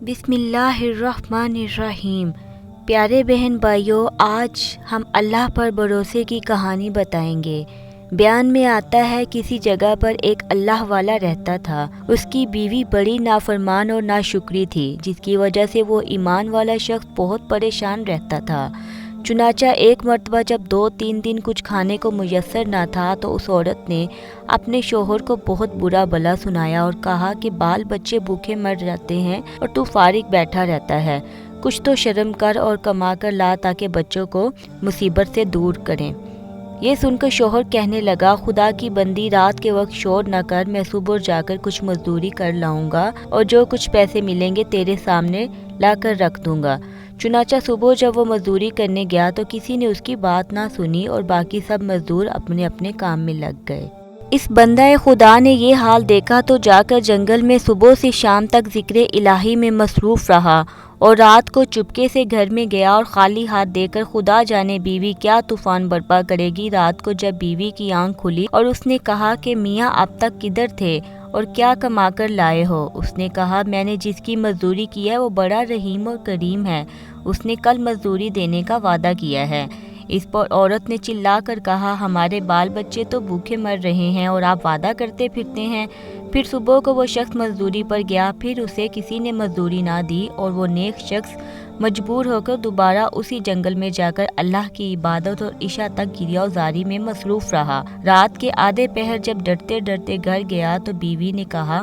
بسم اللہ الرحمن الرحیم۔ پیارے بہن بھائیوں، آج ہم اللہ پر بھروسے کی کہانی بتائیں گے۔ بیان میں آتا ہے کسی جگہ پر ایک اللہ والا رہتا تھا۔ اس کی بیوی بڑی نافرمان اور ناشکری تھی، جس کی وجہ سے وہ ایمان والا شخص بہت پریشان رہتا تھا۔ چنانچہ ایک مرتبہ جب 2-3 دن کچھ کھانے کو میسر نہ تھا تو اس عورت نے اپنے شوہر کو بہت برا بھلا سنایا اور کہا کہ بال بچے بھوکے مر جاتے ہیں اور تو فارغ بیٹھا رہتا ہے، کچھ تو شرم کر اور کما کر لا تاکہ بچوں کو مصیبت سے دور کریں۔ یہ سن کر شوہر کہنے لگا، خدا کی بندی، رات کے وقت شور نہ کر، میں صبح جا کر کچھ مزدوری کر لاؤں گا اور جو کچھ پیسے ملیں گے تیرے سامنے لا کر رکھ دوں گا۔ چنانچہ صبح جب وہ مزدوری کرنے گیا تو کسی نے اس کی بات نہ سنی اور باقی سب مزدور اپنے اپنے کام میں لگ گئے۔ اس بندہ خدا نے یہ حال دیکھا تو جا کر جنگل میں صبح سے شام تک ذکر الہی میں مصروف رہا اور رات کو چپکے سے گھر میں گیا اور خالی ہاتھ دے کر خدا جانے بیوی کیا طوفان برپا کرے گی۔ رات کو جب بیوی کی آنکھ کھلی اور اس نے کہا کہ میاں اب تک کدھر تھے اور کیا کما کر لائے ہو؟ اس نے کہا، میں نے جس کی مزدوری کی ہے وہ بڑا رحیم اور کریم ہے، اس نے کل مزدوری دینے کا وعدہ کیا ہے۔ اس پر عورت نے چلا کر کہا، ہمارے بال بچے تو بھوکے مر رہے ہیں اور آپ وعدہ کرتے پھرتے ہیں۔ پھر صبح کو وہ شخص مزدوری پر گیا، پھر اسے کسی نے مزدوری نہ دی اور وہ نیک شخص مجبور ہو کر دوبارہ اسی جنگل میں جا کر اللہ کی عبادت اور عشاء تک گریا زاری میں مصروف رہا۔ رات کے آدھے پہر جب ڈرتے ڈرتے گھر گیا تو بیوی نے کہا،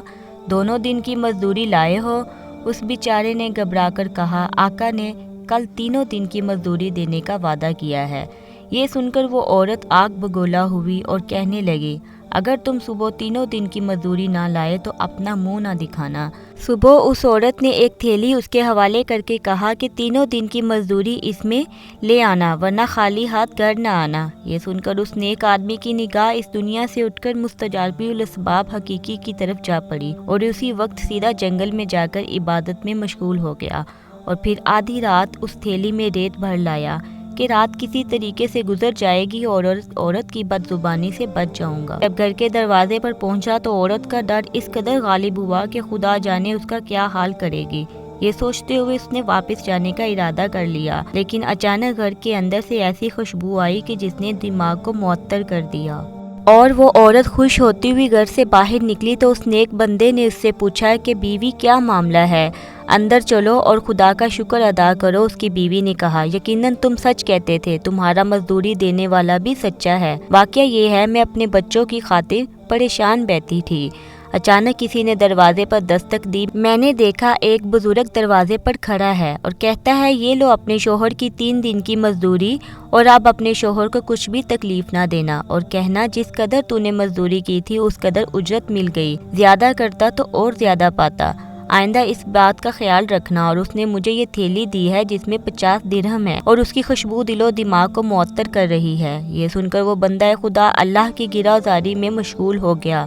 دونوں دن کی مزدوری لائے ہو؟ اس بیچارے نے گھبرا کر کہا، آقا نے کل تینوں دن کی مزدوری دینے کا وعدہ کیا ہے۔ یہ سن کر وہ عورت آگ بگولا ہوئی اور کہنے لگی، اگر تم صبح تینوں دن کی مزدوری نہ لائے تو اپنا منہ نہ دکھانا۔ صبح اس عورت نے ایک تھیلی اس کے حوالے کر کے کہا کہ تینوں دن کی مزدوری اس میں لے آنا ورنہ خالی ہاتھ گھر نہ آنا۔ یہ سن کر اس نیک آدمی کی نگاہ اس دنیا سے اٹھ کر مستجابی الاسباب حقیقی کی طرف جا پڑی اور اسی وقت سیدھا جنگل میں جا کر عبادت میں مشغول ہو گیا اور پھر آدھی رات اس تھیلی میں ریت بھر لایا کہ رات کسی طریقے سے گزر جائے گی اور عورت کی بد زبانی سے بچ جاؤں گا۔ جب گھر کے دروازے پر پہنچا تو عورت کا ڈر اس قدر غالب ہوا کہ خدا جانے اس کا کیا حال کرے گی۔ یہ سوچتے ہوئے اس نے واپس جانے کا ارادہ کر لیا، لیکن اچانک گھر کے اندر سے ایسی خوشبو آئی کہ جس نے دماغ کو معطل کر دیا اور وہ عورت خوش ہوتی ہوئی گھر سے باہر نکلی تو اس نیک بندے نے اس سے پوچھا کہ بیوی کیا معاملہ ہے، اندر چلو اور خدا کا شکر ادا کرو۔ اس کی بیوی نے کہا، یقیناً تم سچ کہتے تھے، تمہارا مزدوری دینے والا بھی سچا ہے۔ واقعہ یہ ہے، میں اپنے بچوں کی خاطر پریشان بیٹھی تھی، اچانک کسی نے دروازے پر دستک دی۔ میں نے دیکھا ایک بزرگ دروازے پر کھڑا ہے اور کہتا ہے، یہ لو اپنے شوہر کی 3 دن کی مزدوری اور اب اپنے شوہر کو کچھ بھی تکلیف نہ دینا اور کہنا جس قدر تو نے مزدوری کی تھی اس قدر اجرت مل گئی، زیادہ کرتا تو اور زیادہ پاتا، آئندہ اس بات کا خیال رکھنا۔ اور اس نے مجھے یہ تھیلی دی ہے جس میں 50 درہم ہے اور اس کی خوشبو دل و دماغ کو معطر کر رہی ہے۔ یہ سن کر وہ بندہ خدا اللہ کی گرہوزاری میں مشغول ہو گیا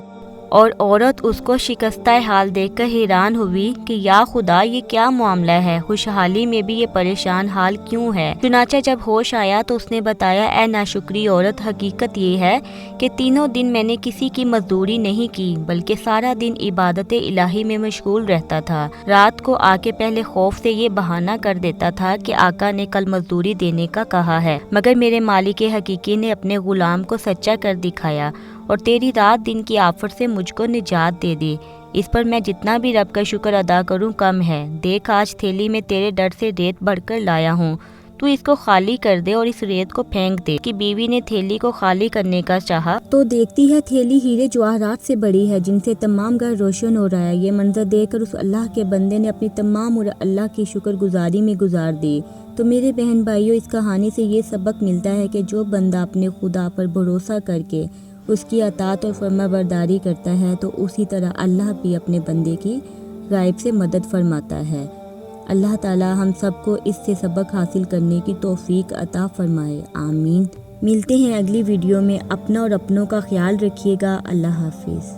اور عورت اس کو شکستہ حال دیکھ کر حیران ہوئی کہ یا خدا، یہ کیا معاملہ ہے، خوشحالی میں بھی یہ پریشان حال کیوں ہے؟ چنانچہ جب ہوش آیا تو اس نے بتایا، اے ناشکری عورت، حقیقت یہ ہے کہ تینوں دن میں نے کسی کی مزدوری نہیں کی بلکہ سارا دن عبادت الہی میں مشغول رہتا تھا۔ رات کو آ کے پہلے خوف سے یہ بہانہ کر دیتا تھا کہ آقا نے کل مزدوری دینے کا کہا ہے، مگر میرے مالک حقیقی نے اپنے غلام کو سچا کر دکھایا اور تیری رات دن کی آفت سے مجھ کو نجات دے دی۔ اس پر میں جتنا بھی رب کا شکر ادا کروں کم ہے۔ دیکھ، آج تھیلی میں تیرے ڈر سے ریت بھر کر لایا ہوں، تو اس کو خالی کر دے اور اس ریت کو پھینک دے۔ کہ بیوی نے تھیلی کو خالی کرنے کا چاہا تو دیکھتی ہے تھیلی ہیرے جواہرات سے بڑی ہے جن سے تمام گھر روشن ہو رہا ہے۔ یہ منظر دیکھ کر اس اللہ کے بندے نے اپنی تمام عمر اللہ کی شکر گزاری میں گزار دی۔ تو میرے بہن بھائیوں، اس کہانی سے یہ سبق ملتا ہے کہ جو بندہ اپنے خدا پر بھروسہ کر کے اس کی اطاعت اور فرما برداری کرتا ہے تو اسی طرح اللہ بھی اپنے بندے کی غائب سے مدد فرماتا ہے۔ اللہ تعالی ہم سب کو اس سے سبق حاصل کرنے کی توفیق عطا فرمائے، آمین۔ ملتے ہیں اگلی ویڈیو میں، اپنا اور اپنوں کا خیال رکھیے گا۔ اللہ حافظ۔